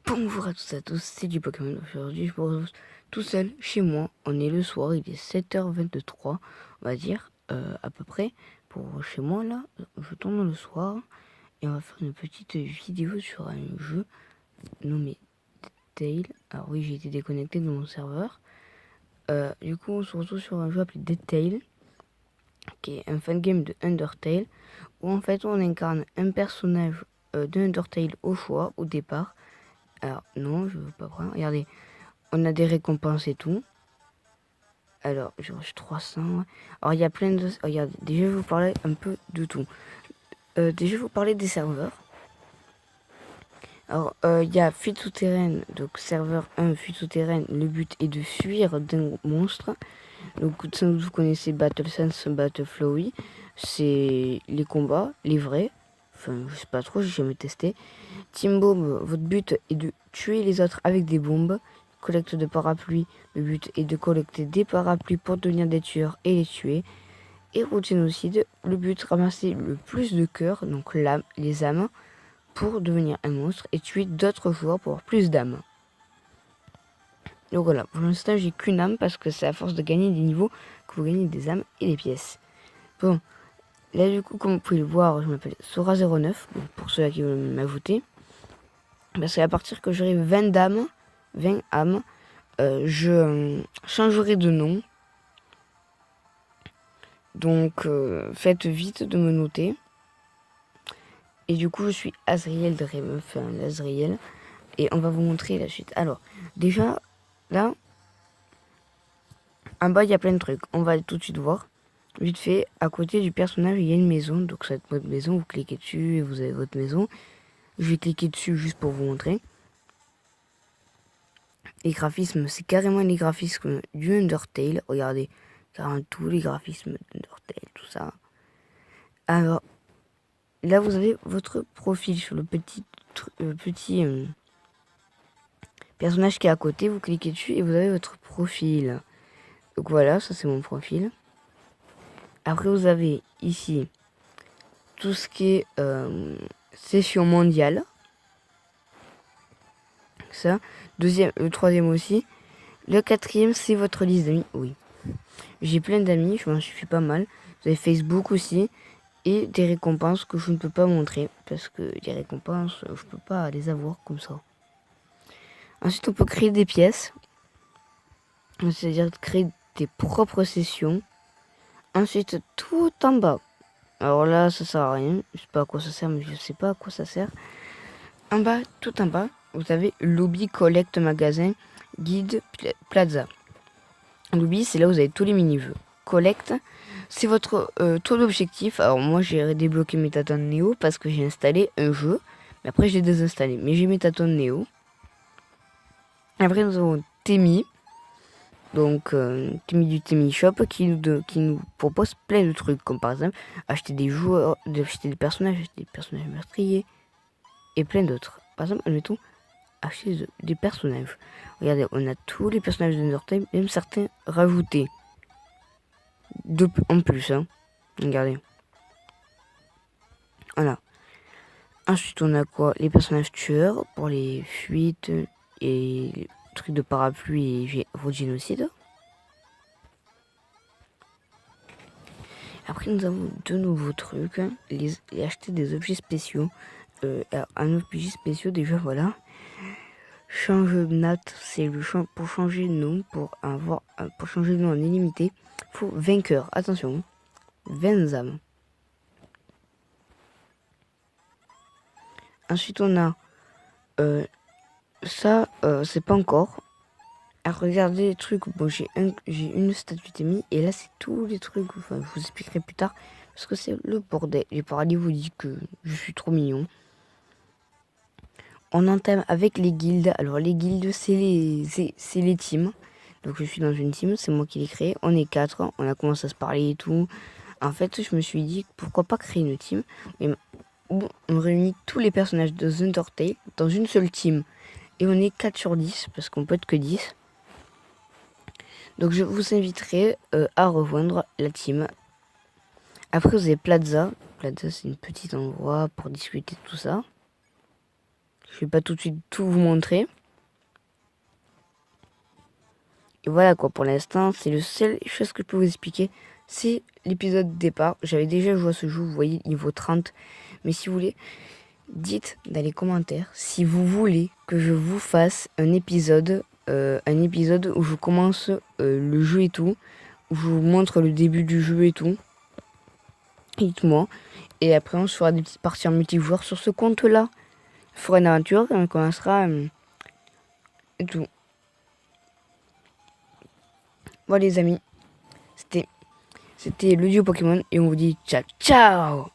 Bonjour à tous et à tous, c'est du Pokémon. Aujourd'hui, je me retrouve tout seul chez moi. On est le soir, il est 7h23, on va dire, à peu près. Pour chez moi, là, je tourne le soir et on va faire une petite vidéo sur un jeu nommé Dead Tail. Alors oui, j'ai été déconnecté de mon serveur. Du coup, on se retrouve sur un jeu appelé Dead Tail, qui est un fangame de Undertale, où en fait on incarne un personnage de Undertale au choix, au départ. Alors non, je veux pas prendre. Regardez, on a des récompenses et tout. Alors, je reçu 300. Ouais. Alors, il y a plein de... Regardez, déjà, je vais vous parler un peu de tout. Déjà, je vais vous parler des serveurs. Alors, il y a fuite souterraine. Donc, serveur 1, fuite souterraine. Le but est de fuir d'un monstre. Donc, sans doute, vous connaissez BattleSense, Battleflowy. C'est les combats, les vrais. Enfin, je sais pas trop, j'ai jamais testé. Team Bomb, votre but est de tuer les autres avec des bombes. Collecte de parapluies, le but est de collecter des parapluies pour devenir des tueurs et les tuer. Héros de génocide, le but ramasser le plus de cœurs, donc les âmes, pour devenir un monstre et tuer d'autres joueurs pour avoir plus d'âmes. Donc voilà, pour l'instant j'ai qu'une âme parce que c'est à force de gagner des niveaux que vous gagnez des âmes et des pièces. Bon, là du coup comme vous pouvez le voir, je m'appelle Sora09, pour ceux qui veulent m'ajouter. Parce qu'à partir que j'aurai 20 âmes, je changerai de nom. Donc faites vite de me noter. Et du coup je suis Azriel Dream, enfin l'Azriel. Et on va vous montrer la suite. Alors, déjà, là, en bas il y a plein de trucs. On va tout de suite voir. Vite fait, à côté du personnage, il y a une maison. Donc ça va être votre maison, vous cliquez dessus et vous avez votre maison. Je vais cliquer dessus juste pour vous montrer. Les graphismes, c'est carrément les graphismes du Undertale. Regardez, carrément tous les graphismes d'Undertale, tout ça. Alors, là vous avez votre profil sur le petit personnage qui est à côté. Vous cliquez dessus et vous avez votre profil. Donc voilà, ça c'est mon profil. Après vous avez ici tout ce qui est session mondiale. Ça. Le troisième aussi. Le quatrième, c'est votre liste d'amis. Oui. J'ai plein d'amis, je m'en suis fait pas mal. Vous avez Facebook aussi. Et des récompenses que je ne peux pas montrer. Parce que les récompenses, je peux pas les avoir comme ça. Ensuite, on peut créer des pièces. C'est-à-dire créer tes propres sessions. Ensuite, tout en bas. Alors là, ça sert à rien. Je sais pas à quoi ça sert, mais je sais pas à quoi ça sert. En bas, tout en bas, vous avez lobby, collecte, magasin, guide, plaza. Lobby, c'est là où vous avez tous les mini-jeux. Collecte, c'est votre taux d'objectif. Alors moi, j'ai débloqué Métatone Neo parce que j'ai installé un jeu. Mais après, je l'ai désinstallé. Mais j'ai Métatone Neo. Après, nous avons Temi. Donc, Temi du Temi Shop qui nous propose plein de trucs. Comme par exemple, acheter des joueurs, acheter des personnages meurtriers. Et plein d'autres. Par exemple, admettons, acheter des personnages. Regardez, on a tous les personnages d'Undertale, même certains rajoutés. En plus, hein. Regardez. Voilà. Ensuite, on a quoi? Les personnages tueurs pour les fuites et les trucs de parapluie et génocide. Après, nous avons de nouveaux trucs. Les acheter des objets spéciaux. Alors, un objet spécial, déjà, voilà. Change Nat, c'est le pour changer de nom, pour changer de nom en illimité. Faut vainqueur, attention. 20 âmes. Ensuite, on a ça, c'est pas encore. Alors, regardez les trucs. Bon, j'ai une statue Temi et là, c'est tous les trucs. Enfin, je vous expliquerai plus tard parce que c'est le bordel. J'ai parlé, vous dit que je suis trop mignon. On entame avec les guildes. Alors, les guildes, c'est les teams. Donc, je suis dans une team, c'est moi qui l'ai créé. On est 4, on a commencé à se parler et tout. En fait, je me suis dit pourquoi pas créer une team où on réunit tous les personnages de Undertale dans une seule team. Et on est 4 sur 10 parce qu'on peut être que 10. Donc je vous inviterai à rejoindre la team. Après vous avez Plaza. Plaza c'est une petite endroit pour discuter de tout ça. Je vais pas tout de suite tout vous montrer. Et voilà quoi, pour l'instant, c'est le seul chose que je peux vous expliquer. C'est l'épisode départ. J'avais déjà joué à ce jeu, vous voyez, niveau 30. Mais si vous voulez, dites dans les commentaires si vous voulez que je vous fasse un épisode où je commence le jeu et tout, où je vous montre le début du jeu et tout. Dites-moi. Et après, on se fera des petites parties en multijoueur sur ce compte-là. On fera une aventure et on commencera et tout. Voilà les amis, c'était le duo Pokémon et on vous dit ciao ciao.